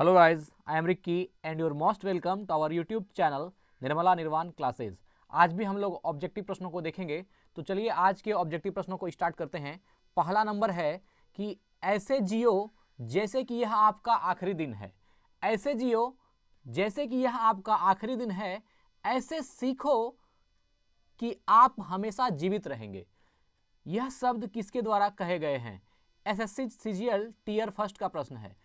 Hello guys, I am Ricky and you're most welcome to our YouTube channel Nirmala निर्वाण classes. आज भी हम लोग ऑब्जेक्टिव प्रश्नों को देखेंगे। तो चलिए आज के ऑब्जेक्टिव प्रश्नों को स्टार्ट करते हैं। पहला नंबर है कि ऐसे जियो जैसे कि यह आपका आखिरी दिन है। ऐसे जियो जैसे कि यह आपका आखिरी दिन है, ऐसे सीखो कि आप हमेशा जीवित रहेंगे। यह शब्द किसके द्वारा कहे गए हैं? एसएससी सीजीएल टीयर फर्स्ट का प्रश्न है।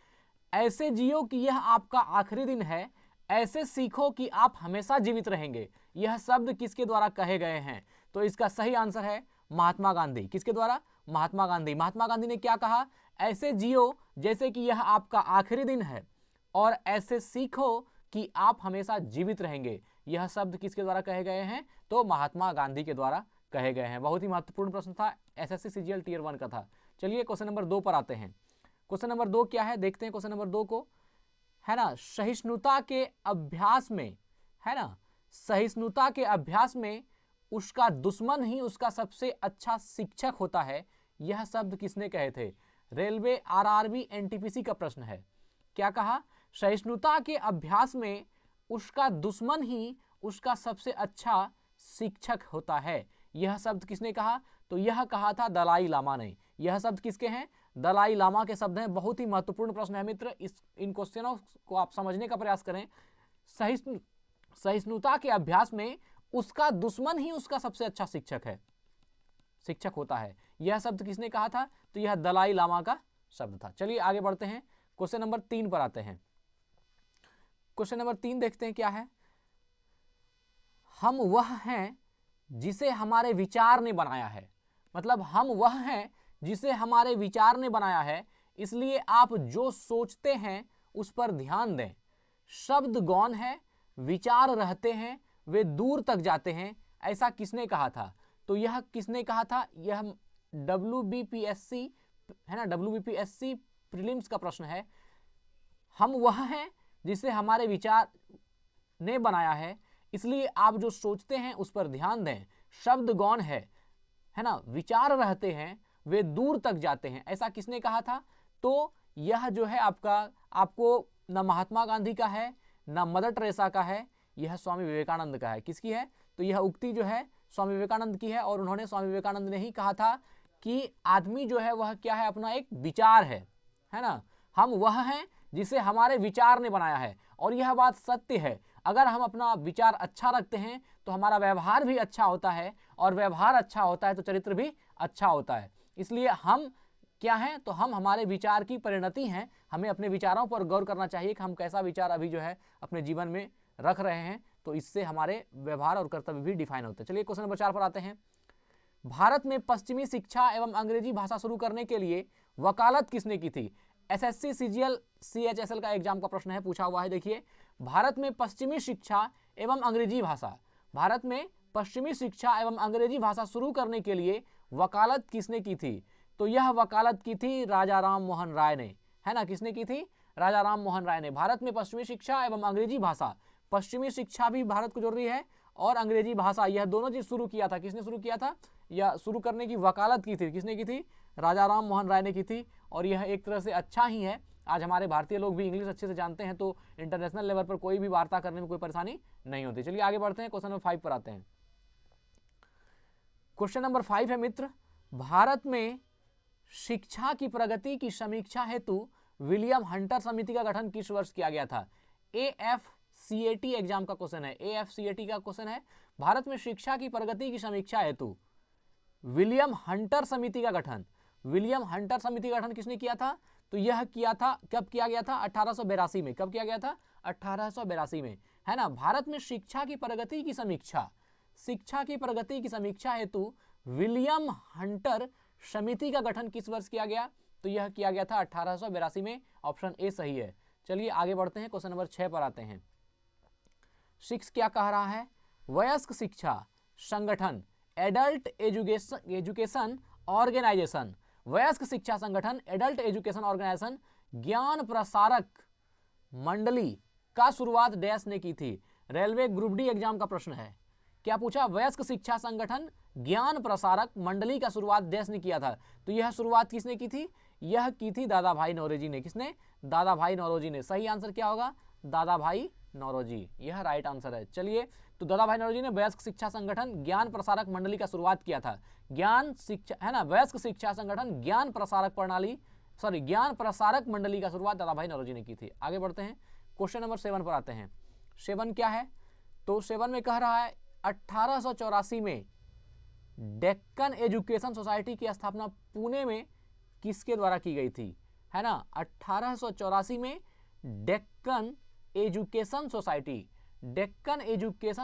ऐसे जियो कि यह आपका आखिरी दिन है, ऐसे सीखो कि आप हमेशा जीवित रहेंगे। यह शब्द किसके द्वारा कहे गए हैं? तो इसका सही आंसर है महात्मा गांधी। किसके द्वारा? महात्मा गांधी। महात्मा गांधी ने क्या कहा? ऐसे जियो जैसे कि यह आपका आखिरी दिन है और ऐसे सीखो कि आप हमेशा जीवित रहेंगे। यह शब्द किसके द्वारा कहे गए हैं? तो महात्मा गांधी के द्वारा कहे गए हैं। बहुत ही महत्वपूर्ण प्रश्न था, एसएससी सीजीएल टीयर 1 का था। चलिए क्वेश्चन नंबर 2 पर आते हैं। क्वेश्चन नंबर 2 क्या है, देखते हैं क्वेश्चन नंबर 2 को। है ना, सहिष्णुता के अभ्यास में, है ना, सहिष्णुता के अभ्यास में उसका दुश्मन ही उसका सबसे अच्छा शिक्षक होता है। यह शब्द किसने कहे थे? रेलवे, आरआरबी, एनटीपीसी का प्रश्न है। क्या कहा? सहिष्णुता के अभ्यास में उसका दुश्मन ही उसका सबसे अच्छा शिक्षक होता है। यह शब्द किसने कहा? तो यह कहा था दलाई लामा ने। यह शब्द किसके हैं? दलाई लामा के शब्द हैं। बहुत ही महत्वपूर्ण प्रश्न है मित्र, इन क्वेश्चनों को आप समझने का प्रयास करें। सहिष्णुता के अभ्यास में उसका दुश्मन ही उसका सबसे अच्छा शिक्षक होता है। यह शब्द किसने कहा था? तो यह दलाई लामा का शब्द था। चलिए आगे बढ़ते हैं, क्वेश्चन नंबर 3 पर आते हैं। क्वेश्चन नंबर 3 देखते हैं क्या है। हम वह हैं जिसे हमारे विचार ने बनाया है। मतलब हम वह हैं जिसे हमारे विचार ने बनाया है, इसलिए आप जो सोचते हैं उस पर ध्यान दें। शब्द गौण है, विचार रहते हैं, वे दूर तक जाते हैं। ऐसा किसने कहा था? तो यह किसने कहा था? यह WBPSC है ना, WBPSC प्रीलिम्स का प्रश्न है। हम वह हैं जिसे हमारे विचार ने बनाया है, इसलिए आप जो सोचते हैं उस पर ध्यान दें। शब्द गौण है ना, विचार रहते हैं, वे दूर तक जाते हैं। ऐसा किसने कहा था? तो यह जो है आपको न महात्मा गांधी का है, न मदर टेरेसा का है, यह स्वामी विवेकानंद का है। किसकी है? तो यह उक्ति जो है स्वामी विवेकानंद की है, और उन्होंने, स्वामी विवेकानंद ने ही कहा था कि आदमी जो है वह क्या है? अपना एक विचार है ना। हम वह हैं जिसे हमारे विचार ने बनाया है, और यह बात सत्य है। अगर हम अपना विचार अच्छा रखते हैं तो हमारा व्यवहार भी अच्छा होता है, और व्यवहार अच्छा होता है तो चरित्र भी अच्छा होता है। इसलिए हम क्या हैं? तो हम हमारे विचार की परिणति हैं। हमें अपने विचारों पर गौर करना चाहिए कि हम कैसा विचार अभी जो है अपने जीवन में रख रहे हैं, तो इससे हमारे व्यवहार और कर्तव्य भी डिफाइन होते हैं। चलिए क्वेश्चन नंबर 4 पर आते हैं। भारत में पश्चिमी शिक्षा एवं अंग्रेजी भाषा शुरू करने के लिए वकालत किसने की थी? एसएससी सीजीएल CHSL का एग्जाम का प्रश्न है, पूछा हुआ है। देखिए, भारत में पश्चिमी शिक्षा एवं अंग्रेजी भाषा, भारत में पश्चिमी शिक्षा एवं अंग्रेजी भाषा शुरू करने के लिए वकालत किसने की थी? तो यह वकालत की थी राजा राम मोहन राय ने, है ना। किसने की थी? राजा राम मोहन राय ने। भारत में पश्चिमी शिक्षा एवं अंग्रेजी भाषा, पश्चिमी शिक्षा भी भारत को जरूरी है और अंग्रेजी भाषा, यह दोनों चीज शुरू किया था। किसने शुरू किया था? यह शुरू करने की वकालत की थी, किसने की थी? राजा राम मोहन राय ने की थी। और यह एक तरह से अच्छा ही है, आज हमारे भारतीय लोग भी इंग्लिश अच्छे से जानते हैं, तो इंटरनेशनल लेवल पर कोई भी वार्ता करने में कोई परेशानी नहीं होती। चलिए आगे बढ़ते हैं, क्वेश्चन नंबर 5 पर आते हैं। क्वेश्चन नंबर 5 है मित्र, भारत में शिक्षा की प्रगति की समीक्षा हेतु विलियम हंटर समिति का गठन किस वर्ष किया गया था? AFCAT एग्जाम का क्वेश्चन है, AFCAT का क्वेश्चन है। भारत में शिक्षा की प्रगति की समीक्षा हेतु विलियम हंटर समिति का गठन, विलियम हंटर समिति का गठन किसने किया था? तो यह किया था, कब किया गया था? 1882 में। कब किया गया था? 1882 में, है ना। भारत में शिक्षा की प्रगति की समीक्षा, शिक्षा की प्रगति की समीक्षा हेतु विलियम हंटर समिति का गठन किस वर्ष किया गया? तो यह किया गया था 1882 में। ऑप्शन ए सही है। चलिए आगे बढ़ते हैं, क्वेश्चन नंबर 6 पर आते हैं। 6 क्या कह रहा है? वयस्क शिक्षा संगठन, एडल्ट एजुकेशन ऑर्गेनाइजेशन, वयस्क शिक्षा संगठन, एडल्ट एजुकेशन ऑर्गेनाइजेशन, ज्ञान प्रसारक मंडली का शुरुआत डैश ने की थी? रेलवे ग्रुप डी एग्जाम का प्रश्न है। क्या पूछा? वयस्क शिक्षा संगठन ज्ञान प्रसारक मंडली का शुरुआत डैश ने किया था? तो यह शुरुआत किसने की थी? यह की थी दादा भाई नौरोजी ने। किसने? दादा भाई नौरोजी ने। सही आंसर क्या होगा? दादा भाई नौरोजी, यह राइट आंसर है। चलिए, तो दादा भाई नौरोजी ने वयस्क शिक्षा संगठन ज्ञान प्रसारक मंडली का शुरुआत किया था। ज्ञान शिक्षा है ना, वयस्क शिक्षा संगठन ज्ञान प्रसारक प्रणाली ज्ञान प्रसारक मंडली का शुरुआत दादा भाई नौरोजी ने की थी। आगे बढ़ते हैं, क्वेश्चन नंबर 7 पर आते हैं। 7 क्या है? तो 7 में कह रहा है 1884 में डेक्कन एजुकेशन सोसाइटी की स्थापना पुणे में किसके द्वारा की गई थी? है ना, 1884 में डेक्कन एजुकेशन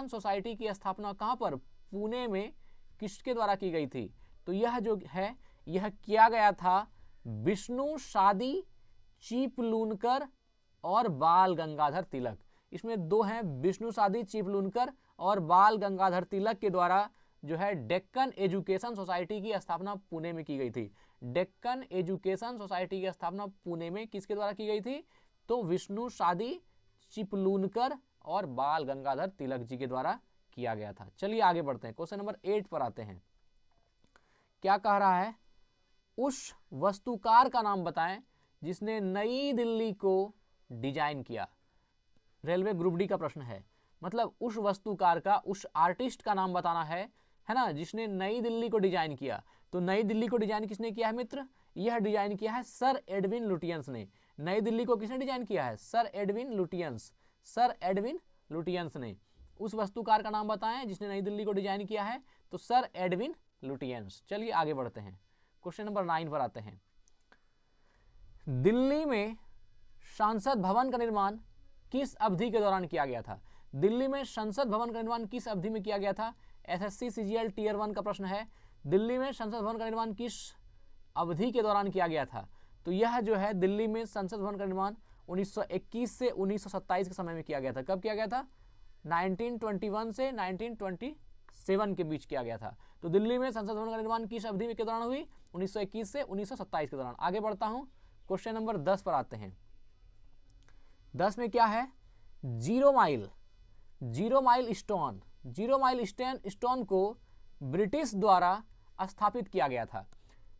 सोसाइटी की स्थापना कहां पर? पुणे में किसके द्वारा की गई थी? तो यह जो है यह किया गया था विष्णु सादी चिपलूनकर और बाल गंगाधर तिलक। इसमें दो हैं, विष्णु सादी चिपलूनकर और बाल गंगाधर तिलक के द्वारा जो है डेक्कन एजुकेशन सोसाइटी की स्थापना पुणे में की गई थी। डेक्कन एजुकेशन सोसाइटी की स्थापना पुणे में किसके द्वारा की गई थी? तो विष्णु सादी चिपलूनकर और बाल गंगाधर तिलक जी के द्वारा किया गया था। चलिए आगे बढ़ते हैं, क्वेश्चन नंबर 8 पर आते हैं। क्या कह रहा है? उस वास्तुकार का नाम बताएं जिसने नई दिल्ली को डिजाइन किया। रेलवे ग्रुप डी का प्रश्न है, मतलब उस वास्तुकार का, उस आर्टिस्ट का नाम बताना है ना, जिसने नई दिल्ली को डिजाइन किया। तो नई दिल्ली को डिजाइन किसने किया है मित्र? यह डिजाइन किया है सर एडविन लुटियंस ने। नई दिल्ली को किसने डिजाइन किया है? सर एडविन लुटियंस ने। उस वास्तुकार का नाम बताएं जिसने नई दिल्ली को डिजाइन किया है, तो सर एडविन लुटियंस। चलिए आगे बढ़ते हैं, क्वेश्चन नंबर 9 पर आते हैं। दिल्ली में संसद भवन का निर्माण किस अवधि के दौरान किया गया था? दिल्ली में संसद भवन का निर्माण किस अवधि में किया गया था? एसएससी सीजीएल टियर 1 का प्रश्न है। दिल्ली में संसद भवन का निर्माण किस अवधि के दौरान किया गया था? तो यह जो है दिल्ली में संसद भवन का निर्माण 1921 से 1927 के समय में किया गया था। कब किया गया था? 1921 से 1927 के बीच किया गया था। तो दिल्ली में संसद भवन का निर्माण किस अवधि में के दौरान हुई? 1921 से 1927 के दौरान। आगे बढ़ता हूं, क्वेश्चन नंबर 10 पर आते हैं। 10 में क्या है? जीरो माइल स्टोन को ब्रिटिश द्वारा स्थापित किया गया था।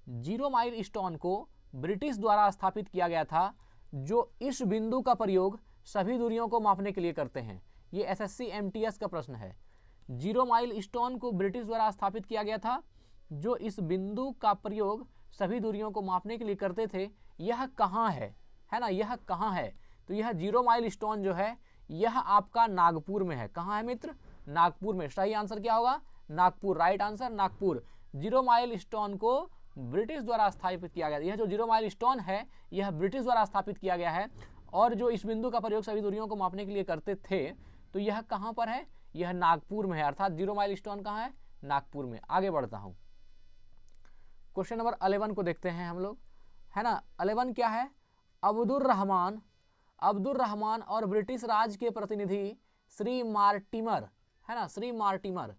जीरो माइल स्टोन को ब्रिटिश द्वारा स्थापित किया गया था, जो इस बिंदु का प्रयोग सभी दूरियों को मापने के लिए करते हैं। ये एसएससी एमटीएस का प्रश्न है। जीरो माइल स्टोन को ब्रिटिश द्वारा स्थापित किया गया था, जो इस बिंदु का प्रयोग सभी दूरियों को मापने के लिए करते थे। यह कहाँ है ना, यह कहाँ है? तो यह जीरो माइल स्टोन जो है यह आपका नागपुर में है। कहाँ है मित्र? नागपुर में। सही आंसर क्या होगा? Nagpur, right answer Nagpur. Zero mile stone को ब्रिटिश द्वारा स्थापित किया गया। यह जो जीरो माइल स्टोन है यह ब्रिटिश द्वारा स्थापित किया गया है, और जो इस बिंदु का प्रयोग सभी दूरियों को मापने के लिए करते थे, तो यह कहाँ पर है? यह नागपुर में है। अर्थात जीरो माइल स्टोन कहाँ है? नागपुर में। आगे बढ़ता हूं, क्वेश्चन नंबर 11 को देखते हैं हम लोग, है ना। 11 क्या है? अब्दुर रहमान और ब्रिटिश राज के प्रतिनिधि श्री मार्टिमर, है ना, श्री मार्टिमर।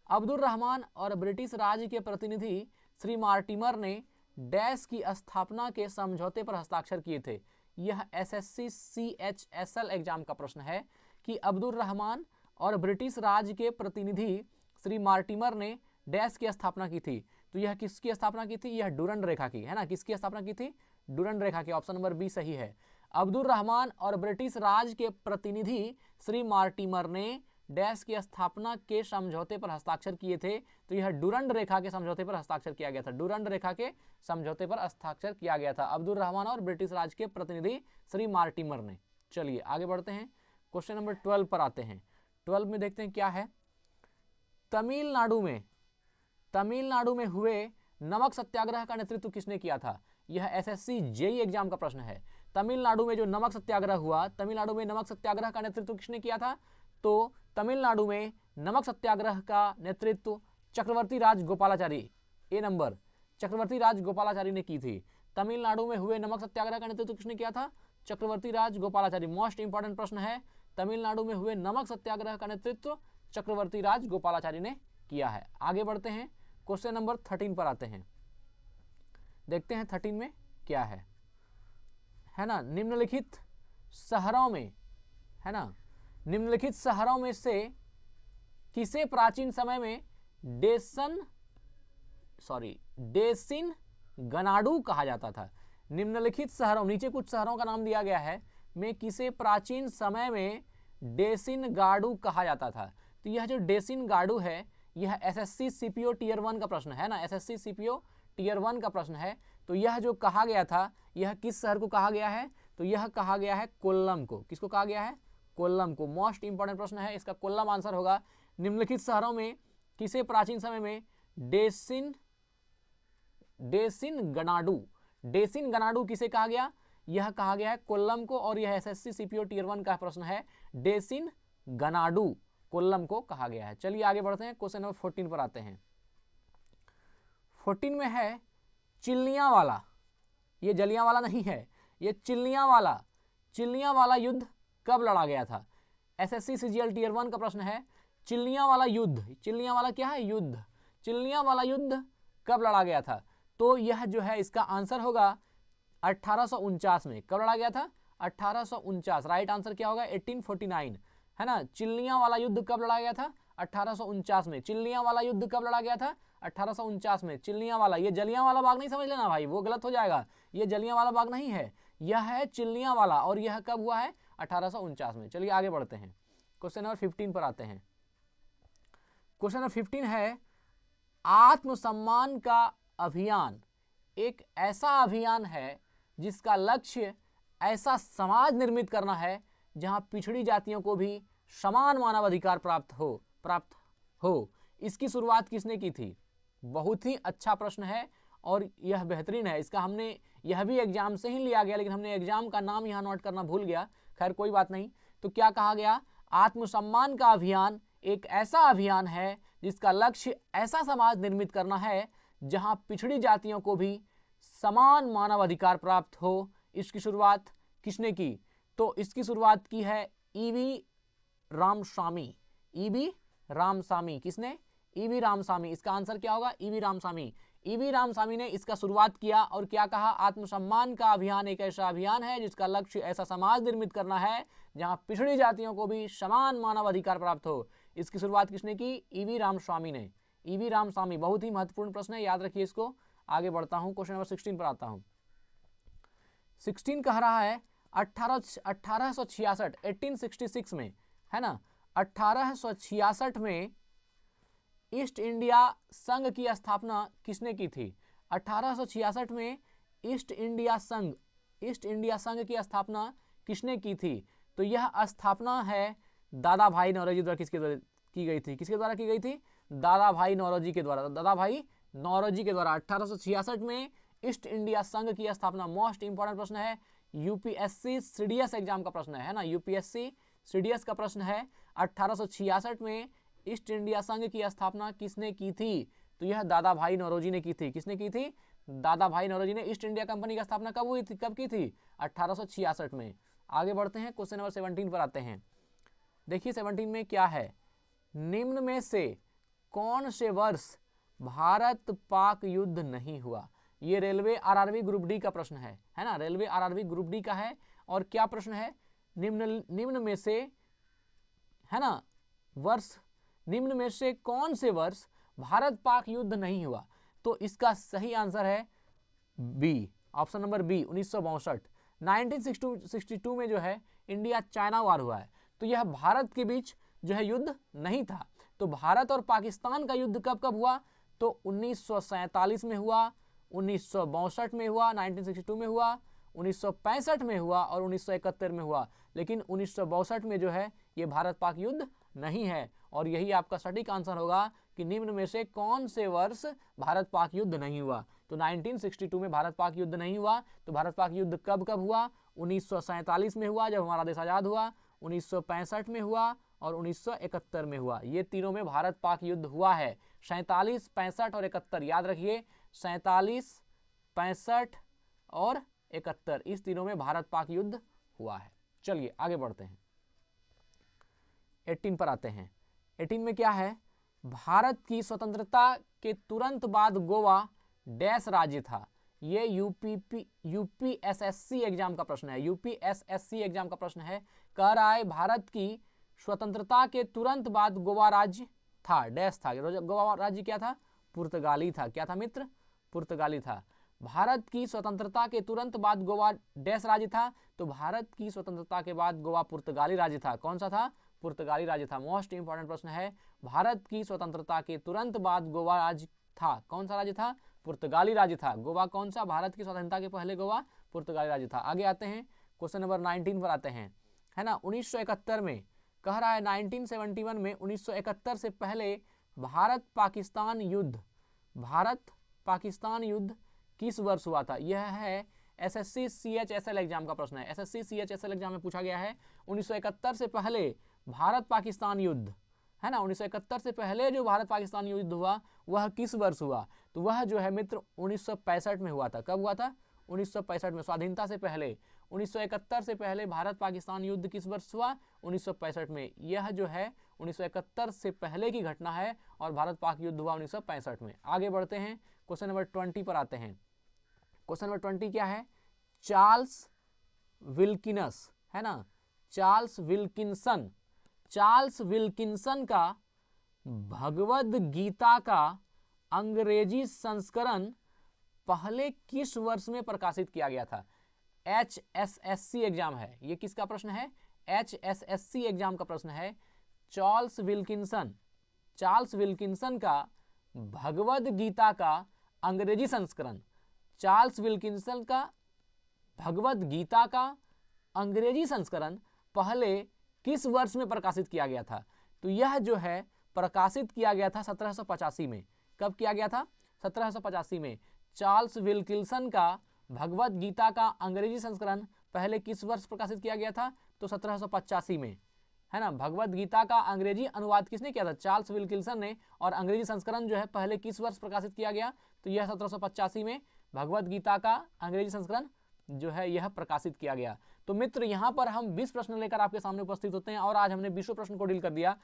अब्दुल रहमान और ब्रिटिश राज के प्रतिनिधि श्री मार्टिमर ने डैश की स्थापना के समझौते पर हस्ताक्षर किए थे। यह एसएससी सीएचएसएल एग्जाम का प्रश्न है कि अब्दुल रहमान और ब्रिटिश राज के प्रतिनिधि श्री मार्टिमर ने डैश की स्थापना की थी। तो यह किसकी स्थापना की थी? यह डुरंड रेखा की, है ना। किसकी स्थापना की थी? डुरंड रेखा की। ऑप्शन नंबर बी सही है। अब्दुल रहमान और ब्रिटिश राज के प्रतिनिधि श्री मार्टिमर ने डैश की स्थापना के समझौते पर हस्ताक्षर किए थे। तो यह डुरंड रेखा के समझौते पर हस्ताक्षर किया गया था। डुरंड रेखा के समझौते पर हस्ताक्षर किया गया था अब्दुल रहमान और ब्रिटिश राज के प्रतिनिधि श्री मार्टिमर ने। चलिए आगे बढ़ते हैं, क्वेश्चन नंबर 12 पर आते हैं। 12 में देखते हैं क्या है। तमिलनाडु में हुए नमक सत्याग्रह का नेतृत्व किसने किया था? यह एसएससी जेईई एग्जाम का प्रश्न है। तमिलनाडु में जो नमक सत्याग्रह हुआ, तमिलनाडु में नमक सत्याग्रह का नेतृत्व किसने किया था? तो तमिलनाडु में नमक सत्याग्रह का नेतृत्व चक्रवर्ती राज गोपालाचारी, ए नंबर, चक्रवर्ती राज गोपालाचारी ने की थी। तमिलनाडु में हुए नमक सत्याग्रह का नेतृत्व किसने किया था? चक्रवर्ती राज गोपालाचारी। मोस्ट इंपॉर्टेंट प्रश्न है, तमिलनाडु में हुए नमक सत्याग्रह का नेतृत्व चक्रवर्ती राज गोपालाचारी ने किया है। आगे बढ़ते हैं, क्वेश्चन नंबर 13 पर आते हैं। देखते हैं 13 में क्या है ना। निम्नलिखित शहरों में, है ना, निम्नलिखित शहरों में से किसे प्राचीन समय में डेसिन गनाडू कहा जाता था? निम्नलिखित शहरों, नीचे कुछ शहरों का नाम दिया गया है, में किसे प्राचीन समय में डेसिन गाडू कहा जाता था। तो यह जो डेसिन गाडू है यह एसएससी सीपीओ टियर 1 का प्रश्न है ना, एसएससी सीपीओ टियर 1 का प्रश्न है। तो यह जो कहा गया था यह किस शहर को कहा गया है, तो यह कहा गया है कोल्लम को। किसको कहा गया है, कोल्लम को। मोस्ट इंपॉर्टेंट प्रश्न है, इसका कोल्लम आंसर होगा। निम्नलिखित शहरों में किसे प्राचीन समय में डेसिन गनाडू किसे कहा गया, यह कहा गया है कोल्लम को, और यह एसएससी सीपीओ टियर 1 का प्रश्न है। डेसिन गनाडू कोल्लम को कहा गया है। चलिए आगे बढ़ते हैं, क्वेश्चन नंबर 14 पर आते हैं। 14 में है चिल्लियांवाला, ये जलियांवाला नहीं है, ये चिल्लियांवाला युद्ध कब लड़ा गया था। एसएससी सीजीएल टियर 1 का प्रश्न है। चिल्लियांवाला युद्ध, चिल्लियांवाला क्या है, युद्ध, चिल्लियांवाला युद्ध कब लड़ा गया था। तो यह जो है इसका आंसर होगा 1849 में। कब लड़ा गया था, 1849। राइट आंसर क्या होगा, 1849 है ना। चिल्लियांवाला युद्ध कब लड़ा गया था, 1849 में। चिल्लियांवाला युद्ध कब लड़ा गया था, 1849 में। चिल्लियांवाला, ये जलियांवाला बाग नहीं समझ लेना भाई, वो गलत हो जाएगा। ये जलियांवाला बाग नहीं है, यह है चिल्लियांवाला, और यह कब हुआ है, 1849 में। चलिए आगे बढ़ते हैं, क्वेश्चन नंबर 15 पर आते हैं। क्वेश्चन नंबर 15 है आत्मसम्मान का अभियान एक ऐसा अभियान है जिसका लक्ष्य ऐसा समाज निर्मित करना है जहां पिछड़ी जातियों को भी समान मानवाधिकार प्राप्त हो। इसकी शुरुआत किसने की थी। बहुत ही अच्छा प्रश्न है और यह बेहतरीन है। इसका हमने, यह भी एग्जाम से ही लिया गया, लेकिन हमने एग्जाम का नाम यहाँ नोट करना भूल गया, खैर कोई बात नहीं। तो क्या कहा गया, आत्मसम्मान का अभियान एक ऐसा अभियान है जिसका लक्ष्य ऐसा समाज निर्मित करना है जहां पिछड़ी जातियों को भी समान मानवाधिकार प्राप्त हो। इसकी शुरुआत किसने की, तो इसकी शुरुआत की है ईवी रामस्वामी। ईवी रामस्वामी, किसने, ईवी रामस्वामी। इसका आंसर क्या होगा, ईवी रामस्वामी। ईवी रामस्वामी ने इसका शुरुआत किया और क्या कहा, आत्मसम्मान का अभियान एक ऐसा अभियान है जिसका लक्ष्य ऐसा समाज निर्मित करना है जहां पिछड़ी जातियों को भी समान मानव अधिकार प्राप्त हो। इसकी शुरुआत किसने की, ईवी रामस्वामी ने। ईवी रामस्वामी, बहुत ही महत्वपूर्ण प्रश्न है, याद रखिए इसको। आगे बढ़ता हूं, क्वेश्चन नंबर 16 पर आता हूं। 16 कह रहा है 1866 1866 में, है ना, 1866 में ईस्ट इंडिया संघ की स्थापना किसने की थी। 1866 में ईस्ट इंडिया संघ की स्थापना किसने की थी। तो यह स्थापना है दादा भाई नौरोजी द्वारा किसके द्वारा की गई थी, किसके द्वारा की गई थी, दादा भाई नौरोजी के द्वारा। दादा भाई नौरोजी के द्वारा 1866 में ईस्ट इंडिया संघ की स्थापना। मोस्ट इंपॉर्टेंट प्रश्न है, यूपीएससी सीडीएस एग्जाम का प्रश्न है ना, यूपीएससी सीडीएस का प्रश्न है। 1866 में ईस्ट इंडिया संघ की स्थापना किसने की थी, तो यह दादा भाई नौरोजी ने की थी। किसने की थी, दादा भाई नौरोजी ने। ईस्ट इंडिया कंपनी की स्थापना कब हुई थी, कब की थी, 1866 में। आगे बढ़ते हैं, क्वेश्चन नंबर 17 पर आते हैं। देखिए 17 में क्या है, निम्न में से कौन से वर्ष भारत पाक युद्ध नहीं हुआ। ये रेलवे आरआरबी ग्रुप डी का प्रश्न है ना, रेलवे आरआरबी ग्रुप डी का है। और क्या प्रश्न है, निम्न में से, है ना, वर्ष, निम्न में से कौन से वर्ष भारत पाक युद्ध नहीं हुआ। तो इसका सही आंसर है बी, ऑप्शन नंबर बी, 1962। 1962 में जो है इंडिया चाइना वार हुआ है, तो यह भारत के बीच जो है युद्ध नहीं था। तो भारत और पाकिस्तान का युद्ध कब कब हुआ, तो 1947 में हुआ, 1962 में हुआ, 1962 में हुआ, 1965 में हुआ और 1971 में हुआ। लेकिन 1962 में जो है ये भारत पाक युद्ध नहीं है, और यही आपका सटीक आंसर होगा कि निम्न में से कौन से वर्ष भारत पाक युद्ध नहीं हुआ। तो 1962 में भारत पाक युद्ध नहीं हुआ। तो भारत पाक युद्ध कब कब हुआ, 1947 में हुआ जब हमारा देश आज़ाद हुआ, 1965 में हुआ और 1971 में हुआ। ये तीनों में भारत पाक युद्ध हुआ है। 47, 65 और 71 याद रखिए, 47, 65 और 71, इस तीनों में भारत पाक युद्ध हुआ है। चलिए आगे बढ़ते हैं, 18 पर आते हैं। 18 में क्या है, भारत की स्वतंत्रता के तुरंत बाद गोवा डैश राज्य था। ये यूपीएसएससी एग्जाम का प्रश्न है, यूपीएसएससी एग्जाम का प्रश्न है। कह रहा है भारत की स्वतंत्रता के तुरंत बाद गोवा राज्य था, डैश था। गोवा राज्य क्या था, पुर्तगाली था। क्या था मित्र, पुर्तगाली था। भारत की स्वतंत्रता के तुरंत बाद गोवा डैश राज्य था, तो भारत की स्वतंत्रता के बाद गोवा पुर्तगाली राज्य था। कौन सा था? पुर्तगाली राज्य था। मोस्ट इंपॉर्टेंट प्रश्न है, भारत की स्वतंत्रता के तुरंत बाद गोवा राज्य था। कौन सा राज्य था? पुर्तगाली राज्य था। गोवा कौन सा? भारत की स्वतंत्रता के पहले गोवा पुर्तगाली राज्य था। आगे आते हैं, क्वेश्चन नंबर 19 पर आते हैं, है ना। 1971 में कह रहा है 1971 में 1971 से पहले भारत पाकिस्तान युद्ध किस वर्ष हुआ था? यह है एसएससी CHSL एग्जाम का प्रश्न है। एसएससी CHSL एग्जाम में पूछा गया है 1971 से पहले भारत पाकिस्तान युद्ध, है ना, 1971 से पहले जो भारत पाकिस्तान युद्ध हुआ वह किस वर्ष हुआ? तो वह जो है मित्र 1965 में हुआ था। कब हुआ था? 1965 में, स्वाधीनता से पहले। 1971 से पहले भारत पाकिस्तान युद्ध किस वर्ष हुआ? 1965 में। यह जो है 1971 से पहले की घटना है और भारत पाक युद्ध हुआ 1965 में। आगे बढ़ते हैं, क्वेश्चन नंबर 20 पर आते हैं। क्वेश्चन नंबर 20 क्या है? चार्ल्स विल्किनस, है ना, चार्ल्स विल्किंसन का भगवद गीता का अंग्रेजी संस्करण पहले किस वर्ष में प्रकाशित किया गया था? HSSC एग्जाम है, ये किसका प्रश्न है? HSSC एग्जाम का प्रश्न है। चार्ल्स विल्किंसन का भगवद गीता का अंग्रेजी संस्करण, चार्ल्स विल्किंसन का भगवद गीता का अंग्रेजी संस्करण पहले किस वर्ष में प्रकाशित किया गया था? तो यह जो है प्रकाशित किया गया था 1785 में। कब किया गया था? 1785 में। चार्ल्स विल्किंसन का भगवद गीता का अंग्रेजी संस्करण पहले किस वर्ष प्रकाशित किया गया था? तो 1785 में, है ना। भगवद गीता का अंग्रेजी अनुवाद किसने किया था? चार्ल्स विल्किंसन ने। और अंग्रेजी संस्करण जो है पहले किस वर्ष प्रकाशित किया गया? तो यह 1785 में भगवद गीता का अंग्रेजी संस्करण जो है यह प्रकाशित किया गया। तो मित्र यहाँ पर हम 20 प्रश्न लेकर आपके सामने उपस्थित होते हैं और आज हमने 20 प्रश्न को डील कर दिया।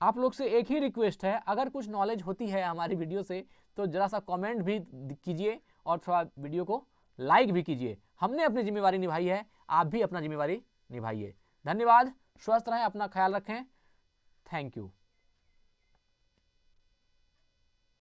आप लोग से एक ही रिक्वेस्ट है, अगर कुछ नॉलेज होती है हमारी वीडियो से तो जरा सा कमेंट भी कीजिए और थोड़ा वीडियो को लाइक भी कीजिए। हमने अपनी जिम्मेवारी निभाई है, आप भी अपना जिम्मेवारी निभाइए। धन्यवाद, स्वस्थ रहें, अपना ख्याल रखें। Thank you.